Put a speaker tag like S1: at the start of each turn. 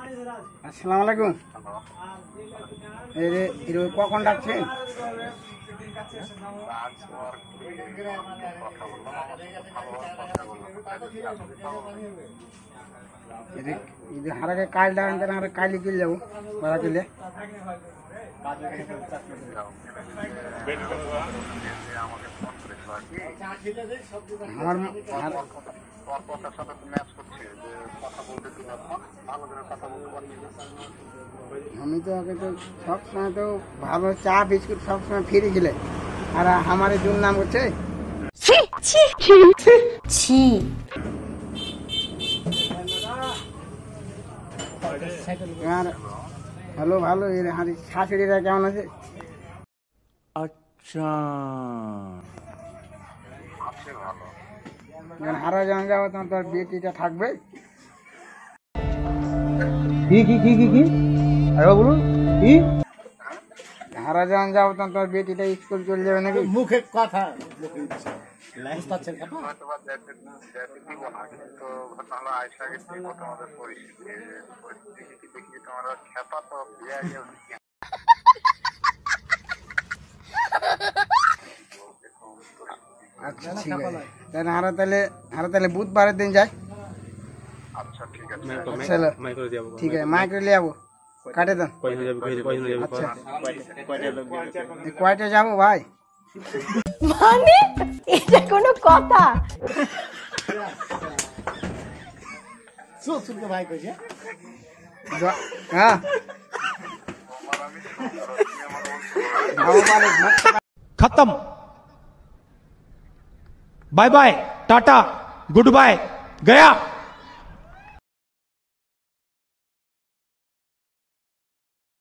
S1: আসসালামু আলাইকুম। কখন ডাকছেন? হারাকে কাল ডাকেন, হারে কালি চলে যাবো ভাড়া চলে। আমি তো আগে তো সবসময় তো ভালো চা বিস্কুট সবসময় ফিরে গেলে, আর আমার নাম হচ্ছে হ্যালো, ভালো। শাশুড়িরা কেমন আছে?
S2: আচ্ছা,
S1: হারা যখন যাবো তখন তোর বেটিটা থাকবে।
S3: কি কি কি কি কি আরে বলুন কি?
S1: হারা যখন যাবো তখন তোর বেটিটা স্কুল চলে যাবে নাকি?
S3: মুখে কথা
S1: আচ্ছা ঠিক আছে, তাহলে হারা তাহলে বুধবারের দিন যাই। আচ্ছা ঠিক আছে, মাইক করে যাবো, কাটে দেন। আচ্ছা কয়টা যাবো ভাই?
S4: মানে এটা কোনো কথা?
S3: ভাই কইছে
S1: হ্যাঁ
S5: खत्म। Bye bye, tata, good bye, गया।